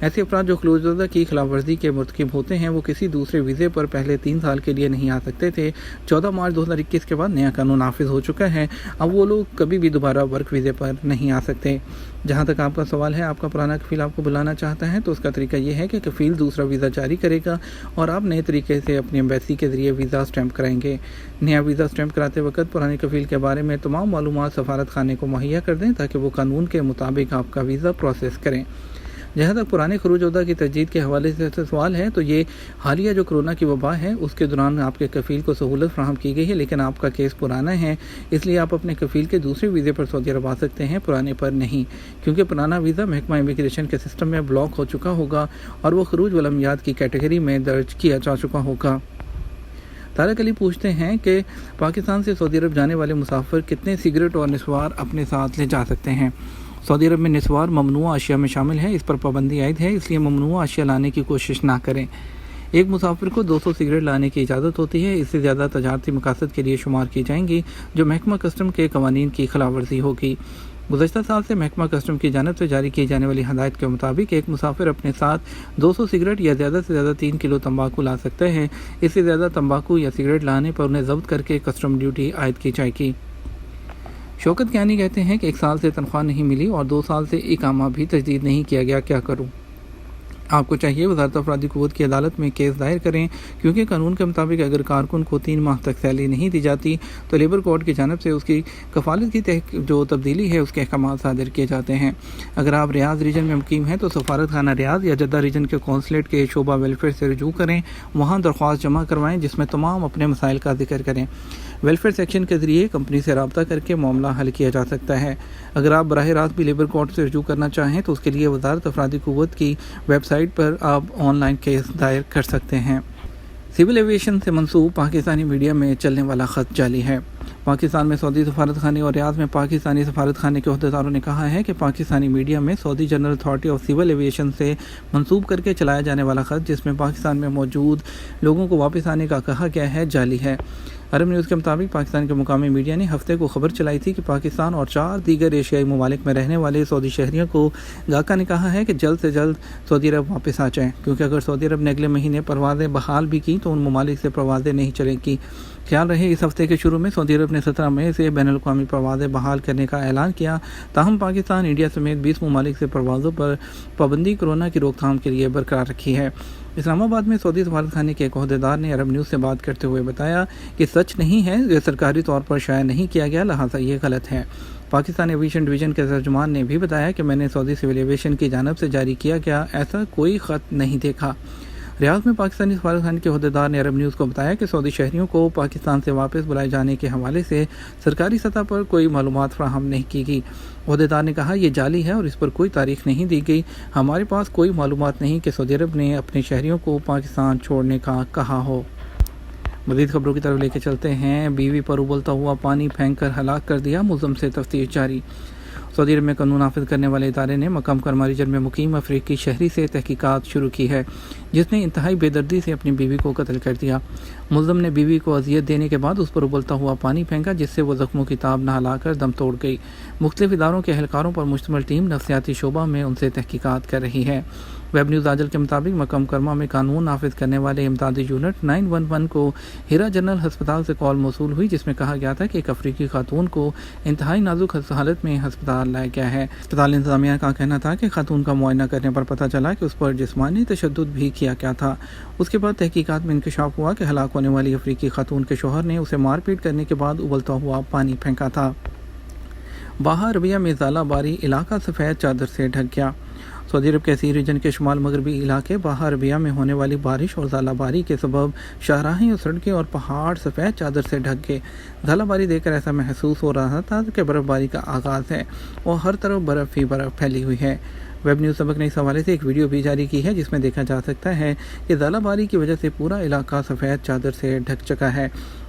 ایسے افراد جو خروج کی خلاف ورزی کے مرتکب ہوتے ہیں وہ کسی دوسرے ویزے پر پہلے 3 سال کے لیے نہیں آ سکتے تھے۔ 14 مارچ 2021 کے بعد نیا قانون نافذ ہو چکا ہے، اب وہ لوگ کبھی بھی دوبارہ ورک ویزے پر نہیں آ سکتے۔ جہاں تک آپ کا سوال ہے آپ کا پرانا کفیل آپ کو بلانا چاہتا ہے تو اس کا طریقہ یہ ہے کہ کفیل دوسرا ویزا جاری کرے گا اور آپ نئے طریقے سے اپنی ایمبیسی کے ذریعے ویزا اسٹیمپ کرائیں گے۔ نیا ویزا اسٹیمپ کراتے وقت پرانے کفیل کے بارے میں تمام معلومات سفارت خانے کو مہیا کر دیں تاکہ وہ قانون کے مطابق آپ کا ویزا پروسیس کریں۔ جہاں تک پرانے خروج عہدہ کی تجدید کے حوالے سے سوال ہے تو یہ حالیہ جو کرونا کی وبا ہے اس کے دوران آپ کے کفیل کو سہولت فراہم کی گئی ہے، لیکن آپ کا کیس پرانا ہے، اس لیے آپ اپنے کفیل کے دوسرے ویزے پر سعودی عرب آ سکتے ہیں، پرانے پر نہیں، کیونکہ پرانا ویزا محکمہ امیگریشن کے سسٹم میں بلاک ہو چکا ہوگا اور وہ خروج والعمیات کی کیٹیگری میں درج کیا جا چکا ہوگا۔ طارق علی پوچھتے ہیں کہ پاکستان سے سعودی عرب جانے والے مسافر کتنے سگریٹ اور نسوار اپنے ساتھ لے جا سکتے ہیں؟ سعودی عرب میں نسوار ممنوع اشیاء میں شامل ہے، اس پر پابندی عائد ہے، اس لیے ممنوع اشیاء لانے کی کوشش نہ کریں۔ ایک مسافر کو 200 سگریٹ لانے کی اجازت ہوتی ہے، اس سے زیادہ تجارتی مقاصد کے لیے شمار کی جائیں گی جو محکمہ کسٹم کے قوانین کی خلاف ورزی ہوگی۔ گزشتہ سال سے محکمہ کسٹم کی جانب سے جاری کی جانے والی ہدایت کے مطابق ایک مسافر اپنے ساتھ 200 سگریٹ یا زیادہ سے زیادہ 3 کلو تمباکو لا سکتے ہیں، اس سے زیادہ تمباکو یا سگریٹ لانے پر انہیں ضبط کر کے کسٹم ڈیوٹی عائد کی جائے گی۔ شوکت کیانی کہتے ہیں کہ 1 سال سے تنخواہ نہیں ملی اور 2 سال سے اقامہ بھی تجدید نہیں کیا گیا، کیا کروں؟ آپ کو چاہیے وزارت افرادی قوت کی عدالت میں کیس دائر کریں، کیونکہ قانون کے مطابق اگر کارکن کو 3 ماہ تک سیلری نہیں دی جاتی تو لیبر کورٹ کی جانب سے اس کی کفالت کی جو تبدیلی ہے اس کے احکامات صادر کیے جاتے ہیں۔ اگر آپ ریاض ریجن میں مقیم ہیں تو سفارت خانہ ریاض یا جدہ ریجن کے قونصلیٹ کے شعبہ ویلفیئر سے رجوع کریں، وہاں درخواست جمع کروائیں جس میں تمام اپنے مسائل کا ذکر کریں۔ ویلفیئر سیکشن کے ذریعے کمپنی سے رابطہ کر کے معاملہ حل کیا جا سکتا ہے۔ اگر آپ براہ راست بھی لیبر کورٹ سے رجوع کرنا چاہیں تو اس کے لیے وزارت افرادی قوت کی ویب سائٹ پر آپ آن لائن کیس دائر کر سکتے ہیں۔ سول ایویشن سے منسوب پاکستانی میڈیا میں چلنے والا خط جعلی ہے۔ پاکستان میں سعودی سفارت خانے اور ریاض میں پاکستانی سفارت خانے کے عہدیداروں نے کہا ہے کہ پاکستانی میڈیا میں Saudi general authority of civil aviation سے منسوب کر کے چلایا جانے والا خط جس میں پاکستان میں موجود لوگوں کو واپس آنے کا کہا گیا ہے جعلی ہے۔ عرب نیوز کے مطابق پاکستان کے مقامی میڈیا نے ہفتے کو خبر چلائی تھی کہ پاکستان اور 4 دیگر ایشیائی ممالک میں رہنے والے سعودی شہریوں کو گاکا نے کہا ہے کہ جلد سے جلد سعودی عرب واپس آ جائیں، کیونکہ اگر سعودی عرب نے اگلے مہینے پروازیں بحال بھی کی تو ان ممالک سے پروازیں نہیں چلیں گی۔ خیال رہے اس ہفتے کے شروع میں سعودی عرب نے 17 مئی سے بین الاقوامی پروازیں بحال کرنے کا اعلان کیا، تاہم پاکستان انڈیا سمیت 20 ممالک سے پروازوں پر پابندی کورونا کی روک تھام کے لیے برقرار رکھی ہے۔ اسلام آباد میں سعودی سفارت خانے کے ایک عہدیدار نے عرب نیوز سے بات کرتے ہوئے بتایا کہ سچ نہیں ہے، یہ سرکاری طور پر شائع نہیں کیا گیا، لہٰذا یہ غلط ہے۔ پاکستان ایویشن ڈویژن کے ترجمان نے بھی بتایا کہ میں نے سعودی سول ایویشن کی جانب سے جاری کیا گیا ایسا کوئی خط نہیں دیکھا۔ ریاض میں پاکستانی سفارت خانے کے عہدیدار نے عرب نیوز کو بتایا کہ سعودی شہریوں کو پاکستان سے واپس بلائے جانے کے حوالے سے سرکاری سطح پر کوئی معلومات فراہم نہیں کی گئی۔ عہدیدار نے کہا یہ جعلی ہے اور اس پر کوئی تاریخ نہیں دی گئی، ہمارے پاس کوئی معلومات نہیں کہ سعودی عرب نے اپنے شہریوں کو پاکستان چھوڑنے کا کہا ہو۔ مزید خبروں کی طرف لے کے چلتے ہیں۔ بیوی پر ابلتا ہوا پانی پھینک کر ہلاک کر دیا، ملزم سے تفتیش جاری۔ سعودی عرب میں قانون نافذ کرنے والے ادارے نے مقام کرما ریجن میں مقیم افریقی شہری سے تحقیقات شروع کی ہے جس نے انتہائی بے دردی سے اپنی بیوی کو قتل کر دیا۔ ملزم نے بیوی کو اذیت دینے کے بعد اس پر ابلتا ہوا پانی پھینکا جس سے وہ زخموں کی تاب نہ ہلا کر دم توڑ گئی۔ مختلف اداروں کے اہلکاروں پر مشتمل ٹیم نفسیاتی شعبہ میں ان سے تحقیقات کر رہی ہے۔ ویب نیوز آجل کے مطابق مقام کرما میں قانون نافذ کرنے والے امدادی یونٹ 911 کو ہیرا جنرل ہسپتال سے کال موصول ہوئی جس میں کہا گیا تھا کہ ایک افریقی خاتون کو انتہائی نازک حالت میں ہسپتال لایا گیا ہے۔ ہسپتال انتظامیہ کا کہنا تھا کہ خاتون کا معائنہ کرنے پر پتہ چلا کہ اس پر جسمانی تشدد بھی کیا گیا تھا۔ اس کے بعد تحقیقات میں انکشاف ہوا کہ ہلاک ہونے والی افریقی خاتون کے شوہر نے اسے مار پیٹ کرنے کے بعد ابلتا ہوا پانی پھینکا تھا۔ باہا عربیہ میں ژالہ باری علاقہ سفید چادر سے ڈھک گیا۔ سعودی عرب کے اسی ریجن کے شمال مغربی علاقے باہا عربیہ میں ہونے والی بارش اور ژالہ باری کے سبب شاہراہیں اور سڑکیں اور پہاڑ سفید چادر سے ڈھک گئے۔ ژالہ باری دیکھ کر ایسا محسوس ہو رہا تھا کہ برف باری کا آغاز ہے اور ہر طرف برف ہی برف پھیلی ہوئی ہے۔ ویب نیوز سبق نے اس حوالے سے ایک ویڈیو بھی جاری کی ہے جس میں دیکھا جا سکتا ہے کہ ژالہ باری کی وجہ سے پورا علاقہ سفید چادر سے ڈھک چکا ہے۔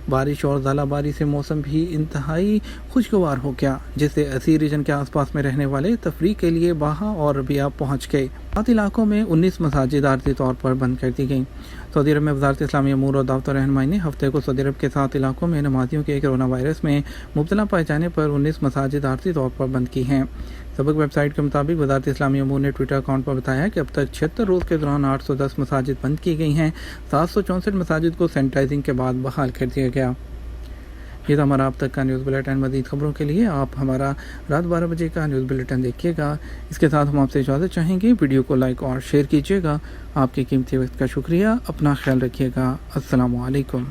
بارش اور ژالہ باری سے موسم بھی انتہائی خوشگوار ہو گیا جس سے اسی ریجن کے آس پاس میں رہنے والے تفریح کے لیے باہا اور عربیہ پہنچ گئے۔ 7 علاقوں میں 19 مساجد عارضی طور پر بند کر دی گئیں۔ سعودی عرب میں وزارت اسلامی امور اور دعوت رہنمائی نے ہفتے کو سعودی عرب کے 7 علاقوں میں نمازیوں کے کرونا وائرس میں مبتلا پائے جانے پر 19 مساجد عارضی طور پر بند کی ہیں۔ سبق ویب سائٹ کے مطابق وزارت اسلامی امور نے ٹویٹر اکاؤنٹ پر بتایا کہ اب تک 76 روز کے دوران 810 مساجد بند کی گئی ہیں، 764 مساجد کو سینیٹائزنگ کے بعد بحال کر دیا گیا۔ یہ تھا ہمارا اب تک کا نیوز بلیٹن۔ مزید خبروں کے لیے آپ ہمارا رات 12 بجے کا نیوز بلیٹن دیکھیے گا۔ اس کے ساتھ ہم آپ سے اجازت چاہیں گے، ویڈیو کو لائک اور شیئر کیجیے گا۔ آپ کے قیمتی وقت کا شکریہ، اپنا خیال رکھیے گا۔ السلام علیکم۔